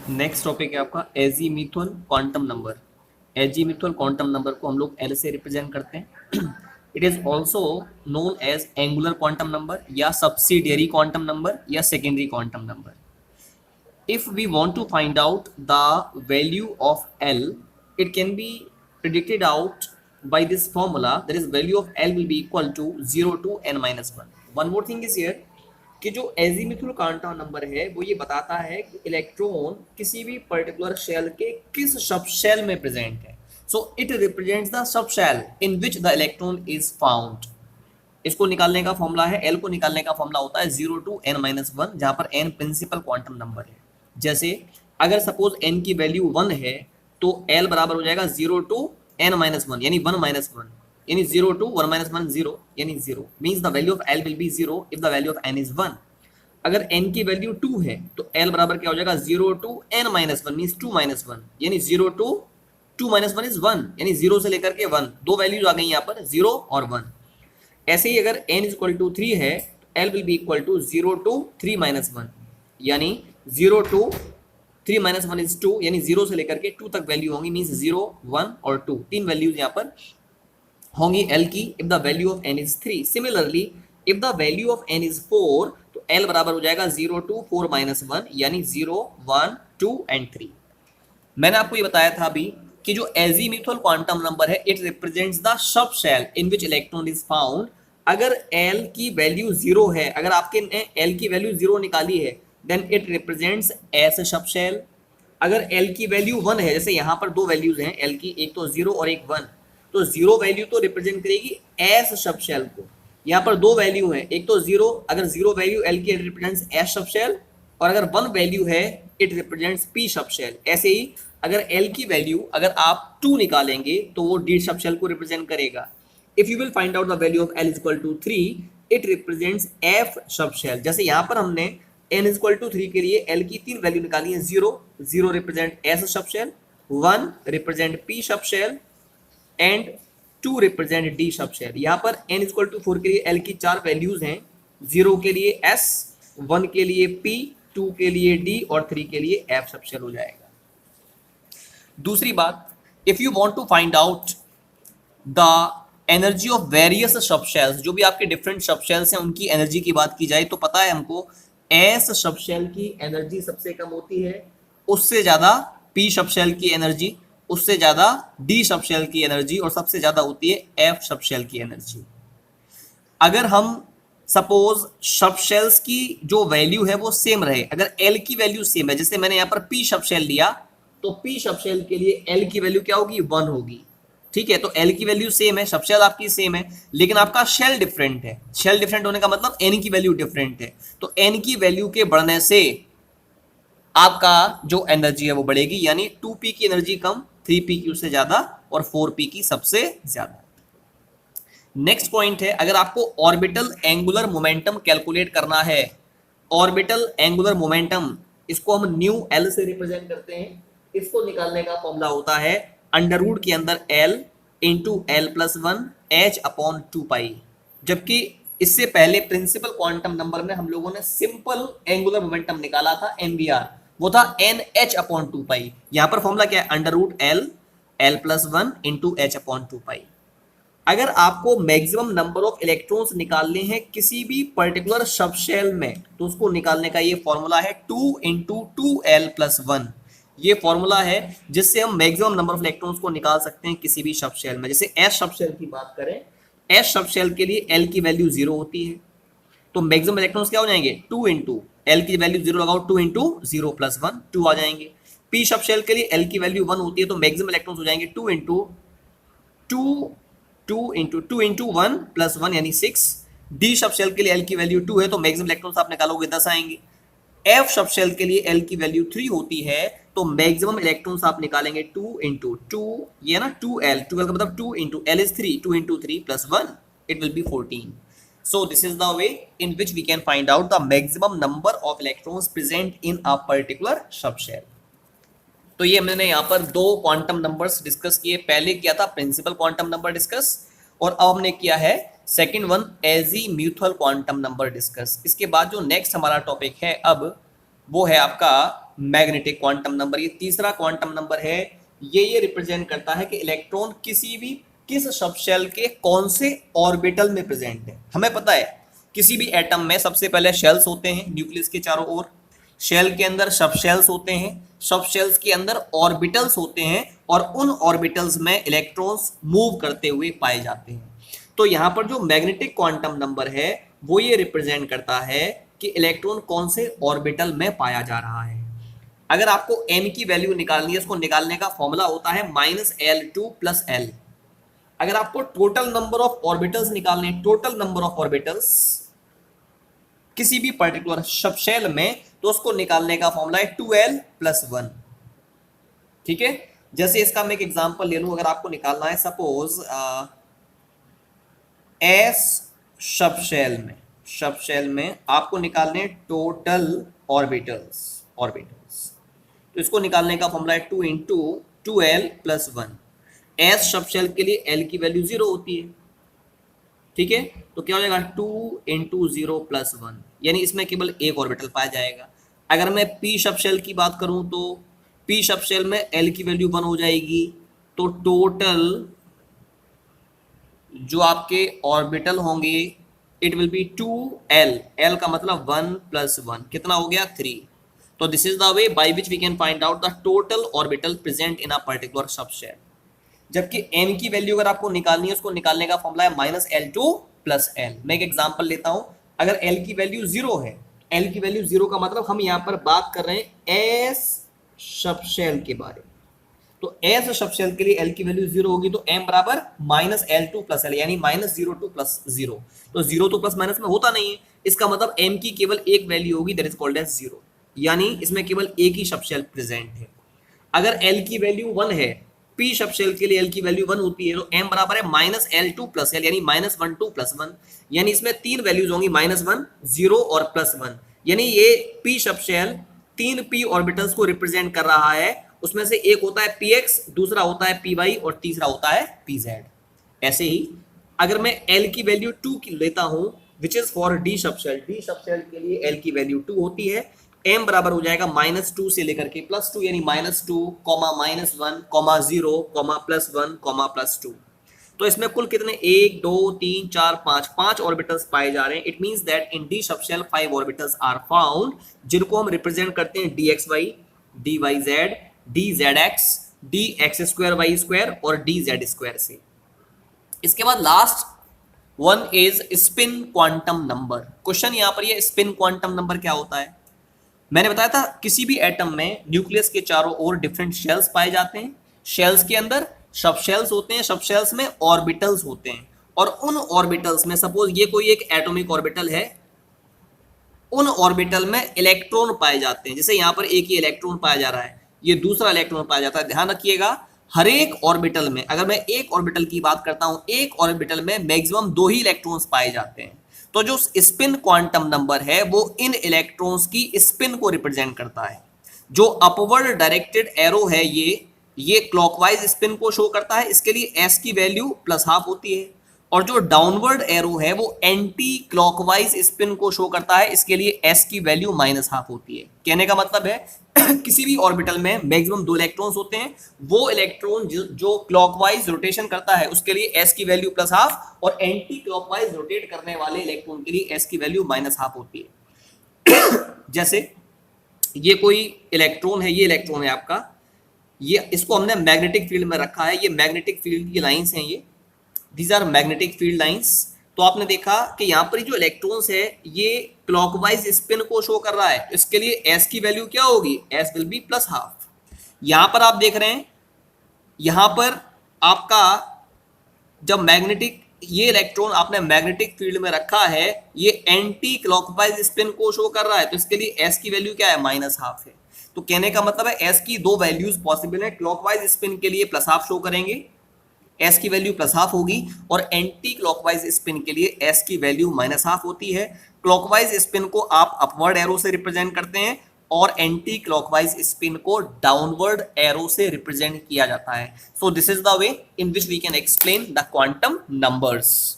Next topic है आपका azimuthal quantum number. Azimuthal quantum number को हम लोग एल से रिप्रेजेंट करते हैं। It is also known as angular quantum number या सब्सिडियरी क्वांटम नंबर या secondary quantum number. If we want to find out the value of L, it can be predicted out by this formula. That is, value of L will be equal to 0 to n minus 1. One more thing is here कि जो azimuthal quantum number है वो ये बताता है कि electron किसी भी पर्टिकुलर शेल के किस सब शेल में प्रेजेंट है। So it represents the sub shell in which the electron is found. इसको निकालने का फॉर्मूला है, एल को निकालने का फॉर्मूला होता है 0 टू n माइनस 1, जहां पर n प्रिंसिपल क्वांटम नंबर है। जैसे अगर सपोज n की वैल्यू 1 है तो l बराबर हो जाएगा 0 टू n माइनस 1 यानी 1 माइनस 1, यानी 0 टू 1 माइनस 1 0 यानी 0 means the value of l will B 0 if the value of n is 1। अगर n की वैल्यू 2 है तो l बराबर क्या हो जाएगा 0 to n minus 1 means 2 minus 1 यानी 0 टू 2 माइनस 1 इज 1 यानी 0 से लेकर के 1, दो वैल्यूज आ गई यहाँ पर 0 और 1। ऐसे ही अगर n इज इक्वल टू 3 है तो l will be equal to 0 to 3 minus 1 यानी 0 टू 3 माइनस 1 इज 2 यानी 0 से लेकर के 2 तक वैल्यू होंगी मीन्स 0 1 और 2, तीन वैल्यूज यहाँ पर होंगी l की if the value of n is 3। Similarly if the value of n is 4 तो l बराबर हो जाएगा 0 टू 4 माइनस 1 यानी 0 1 2 एंड 3। मैंने आपको ये बताया था अभी कि जो एजीमुथल क्वांटम नंबर है it represents the sub shell in which electron is found. अगर l की वैल्यू 0 है, अगर आपके l की वैल्यू 0 निकाली है देन इट रिप्रेजेंट्स एस सब शेल। अगर l की वैल्यू 1 है, जैसे यहाँ पर दो वैल्यूज हैं l की, एक तो 0 और एक 1, तो 0 वैल्यू तो रिप्रेजेंट करेगी एस सब शेल को। यहाँ पर दो वैल्यू हैं, एक तो 0, अगर 0 वैल्यू l की रिप्रेजेंट्स एस सब शेल, और अगर 1 वैल्यू है it represents p subshell. ऐसे ही अगर l की वैल्यू अगर आप 2 निकालेंगे तो वो डी सब शेल को रिप्रेजेंट करेगा। If you will find out the value of l is equal to 3 it represents f subshell. जैसे यहाँ पर हमने n इज इक्वल टू 3 के लिए l की 3 वैल्यू निकाली है, 0 represent s subshell, 1 represent p subshell and 2 represent d subshell. यहाँ पर n इज इक्वल टू 4 के लिए l की 4 वैल्यूज हैं, 0 के लिए s, 1 के लिए p, 2 के लिए d और 3 के लिए f सब शेल हो जाएगा। दूसरी बात, if you want to find out the energy of various subshells, जो भी आपके डिफरेंट सब शेल्स हैं उनकी एनर्जी की बात की जाए तो पता है हमको एस सब शेल की एनर्जी सबसे कम होती है, उससे ज्यादा पी सब शेल की एनर्जी, उससे ज्यादा डी सब शेल की एनर्जी और सबसे ज्यादा होती है एफ सब शेल की एनर्जी। अगर हम सपोज सब शेल्स की जो वैल्यू है वो सेम रहे, अगर एल की वैल्यू सेम है, जैसे मैंने यहाँ पर पी सब शेल लिया तो पी सब शेल के लिए एल की वैल्यू क्या होगी 1 होगी, ठीक है। तो एल की वैल्यू सेम है, सब शेल आपकी सेम है, लेकिन आपका शेल डिफरेंट है। शेल डिफरेंट होने का मतलब एन की वैल्यू डिफरेंट है, तो एन की वैल्यू के बढ़ने से आपका जो एनर्जी है वो बढ़ेगी, यानी 2p की एनर्जी कम, 3p की उससे ज्यादा और 4p की सबसे ज्यादा। नेक्स्ट पॉइंट है, अगर आपको ऑर्बिटल एंगुलर मोमेंटम कैलकुलेट करना है, ऑर्बिटल एंगुलर मोमेंटम इसको हम न्यू एल से रिप्रेजेंट करते हैं। इसको निकालने का फॉर्मूला होता है अंडर रूट के अंदर l into L plus 1 h upon 2 पाई। जबकि इससे पहले प्रिंसिपल क्वांटम नंबर में हम लोगों ने सिंपल एंगुलर मोमेंटम निकाला था nvr, वो था nh अपॉन 2 पाई। यहां पर फॉर्मूला क्या है, under root l plus 1 into h upon 2 pi. अगर आपको मैक्सिमम नंबर ऑफ इलेक्ट्रॉन्स निकालने हैं किसी भी पर्टिकुलर सब शेल में तो उसको निकालने का ये फॉर्मूला है 2 इंटू 2l प्लस 1। ये फॉर्मूला है जिससे हम मैक्सिमम नंबर ऑफ इलेक्ट्रॉन्स को निकाल सकते हैं किसी भी सब शेल में। जैसे एस सब शेल की बात करें, एस सब शेल के लिए एल की वैल्यू 0 होती है, तो मैक्सिमम इलेक्ट्रॉन्स क्या हो जाएंगे 2 इंटू एल की वैल्यू 0 लगाओ 2 इंटू 0 प्लस 1 2 आ जाएंगे। पी सब शेल के लिए एल की वैल्यू 1 होती है, तो मैक्सिमम इलेक्ट्रॉन्स हो जाएंगे 2 इंटू 2 इंटू 1 प्लस 1 यानी 6। डी सब शेल के लिए एल की वैल्यू 2 है, तो मैक्सिमम इलेक्ट्रॉन्स आप निकालोगे 10 आएंगे। एफ सब शेल के लिए एल की वैल्यू 3 होती है, तो मैक्सिमम इलेक्ट्रॉन्स आप निकालेंगे 2 इंटू 2, ये ना 2l, 12 का मतलब 2 into l is 3, 2 into 3 plus 1 it will be 14। So this is the way in which we can find out the maximum number of electrons present in a particular subshell। तो ये मैंने यहाँ पर दो क्वांटम नंबर्स डिस्कस किए, पहले किया था प्रिंसिपल क्वांटम नंबर डिस्कस और अब हमने किया है second one azimuthal quantum number discuss. इसके बाद जो नेक्स्ट हमारा टॉपिक है अब वो है आपका मैग्नेटिक क्वांटम नंबर। ये तीसरा क्वांटम नंबर है, ये रिप्रेजेंट करता है कि इलेक्ट्रॉन किस सब शेल के कौन से ऑर्बिटल में प्रेजेंट है। हमें पता है किसी भी एटम में सबसे पहले शेल्स होते हैं न्यूक्लियस के चारों ओर, शेल के अंदर सब शेल्स होते हैं, सब शेल्स के अंदर ऑर्बिटल्स होते हैं और उन ऑर्बिटल्स में इलेक्ट्रॉन्स मूव करते हुए पाए जाते हैं। तो यहाँ पर जो मैग्नेटिक क्वांटम नंबर है वो ये रिप्रेजेंट करता है कि इलेक्ट्रॉन कौन से ऑर्बिटल में पाया जा रहा है। अगर आपको m की वैल्यू निकालनी है, उसको निकालने का फॉर्मूला होता है -L2 + L। अगर आपको टोटल नंबर ऑफ ऑर्बिटल्स निकालने, टोटल नंबर ऑफ ऑर्बिटल्स किसी भी पर्टिकुलर सब शेल में, तो उसको निकालने का फॉर्मूला है 2L + 1। ठीक है, जैसे इसका मैं एक एग्जांपल ले लूं, अगर आपको निकालना है सपोज S सब शेल में आपको निकालने टोटल ऑर्बिटल्स, तो इसको निकालने का फॉर्मूला है 2 × 2L + 1। S सब शेल के लिए L की वैल्यू 0 होती है, ठीक है, तो क्या हो जाएगा 2 × 0 + 1, यानी इसमें केवल एक ऑर्बिटल पाया जाएगा। अगर मैं P सब शेल की बात करूं तो P सब शेल में L की वैल्यू 1 हो जाएगी, तो टोटल जो आपके ऑर्बिटल होंगे it will be 2L, L का मतलब 1 + 1 कितना हो गया 3। तो this is the way by which we can find out the total orbital present in a particular subshell. जबकि m की वैल्यू अगर आपको निकालनी है, उसको निकालने का फॉर्मूला है -L2 + L। मैं एक एग्जांपल लेता हूं, अगर L की वैल्यू 0 है, L की वैल्यू 0 का मतलब हम यहां पर बात कर रहे हैं S सब शेल के बारे में, तो S सब शेल के लिए L की वैल्यू 0 होगी, तो m बराबर -L2 + L, यानी -02 + 0। तो 0 तो प्लस माइनस में होता नहीं है, इसका मतलब m की केवल एक वैल्यू होगी, दैट इज कॉल्ड एज 0, यानी इसमें केवल एक ही सब शेल प्रेजेंट है। अगर L की वैल्यू 1 है, P सब शेल के लिए L की वैल्यू 1 होती है, तो m बराबर है -L2 + L, यानी -12 + 1, यानी इसमें तीन वैल्यूज होंगी, -1, 0 और +1, यानी ये P subshell 3 p orbitals को रिप्रेजेंट कर रहा है। उसमें से एक होता है px, दूसरा होता है py और तीसरा होता है pz। ऐसे ही अगर मैं L की वैल्यू 2 की लेता हूं which is for D subshell, D subshell के लिए L की वैल्यू 2 होती है, m बराबर हो जाएगा -2 से लेकर के +2, यानी -2, -1, -0, +1, +2। तो इसमें कुल कितने 1 2 3 4 5 ऑर्बिटल्स पाए जा रहे हैं। It means that in d subshell 5 orbitals are found, जिनको हम रिप्रेजेंट करते हैं dxy, dyz, dzx, dx2y2 और dz2 से। इसके बाद last one is spin quantum number. Question यहां पर ये स्पिन क्वांटम नंबर क्या होता है। मैंने बताया था किसी भी एटम में न्यूक्लियस के चारों ओर डिफरेंट शेल्स पाए जाते हैं, शेल्स के अंदर सब शेल्स होते हैं, सब शेल्स में ऑर्बिटल्स होते हैं, और उन ऑर्बिटल्स में सपोज ये कोई एक एटॉमिक ऑर्बिटल है, उन ऑर्बिटल में इलेक्ट्रॉन पाए जाते हैं। जैसे यहाँ पर एक ही इलेक्ट्रॉन पाया जा रहा है, ये दूसरा इलेक्ट्रॉन पाया जाता है। ध्यान रखिएगा हर एक ऑर्बिटल में, अगर मैं एक ऑर्बिटल की बात करता हूं, एक ऑर्बिटल में मैक्सिमम 2 ही इलेक्ट्रॉन्स पाए जाते हैं। तो जो स्पिन क्वांटम नंबर है वो इन इलेक्ट्रॉन्स की स्पिन को रिप्रेजेंट करता है। जो अपवर्ड डायरेक्टेड एरो है ये क्लॉकवाइज स्पिन को शो करता है, इसके लिए s की वैल्यू +½ होती है, और जो डाउनवर्ड एरो है वो एंटी क्लॉकवाइज स्पिन को शो करता है, इसके लिए s की वैल्यू -½ होती है। कहने का मतलब है किसी भी ऑर्बिटल में मैक्सिमम 2 इलेक्ट्रॉन्स होते हैं, वो इलेक्ट्रॉन जो क्लॉकवाइज रोटेशन करता है उसके लिए s की वैल्यू +½ और एंटी क्लॉकवाइज रोटेट करने वाले इलेक्ट्रॉन के लिए s की वैल्यू -½ होती है। जैसे ये कोई इलेक्ट्रॉन है, ये इलेक्ट्रॉन है आपका, ये इसको हमने मैग्नेटिक फील्ड में रखा है, ये मैग्नेटिक फील्ड की लाइंस हैं, ये these are magnetic field lines. तो आपने देखा कि यहाँ पर जो इलेक्ट्रॉन्स है ये क्लॉकवाइज स्पिन को शो कर रहा है, इसके लिए s की वैल्यू क्या होगी, s विल बी +½ यहाँ पर आप देख रहे हैं, यहाँ पर आपका जब मैग्नेटिक ये इलेक्ट्रॉन आपने मैग्नेटिक फील्ड में रखा है, ये एंटी क्लॉकवाइज स्पिन को शो कर रहा है, तो इसके लिए s की वैल्यू क्या है, -½ है। तो कहने का मतलब है s की 2 वैल्यूज पॉसिबल है, क्लॉकवाइज स्पिन के लिए +½ शो करेंगे, s की वैल्यू +½ होगी, और एंटी क्लॉकवाइज स्पिन के लिए s की वैल्यू -½ होती है। क्लॉकवाइज स्पिन को आप अपवर्ड एरो से रिप्रेजेंट करते हैं और एंटी क्लॉकवाइज स्पिन को डाउनवर्ड एरो से रिप्रेजेंट किया जाता है। So this is the way in which we can explain the quantum numbers.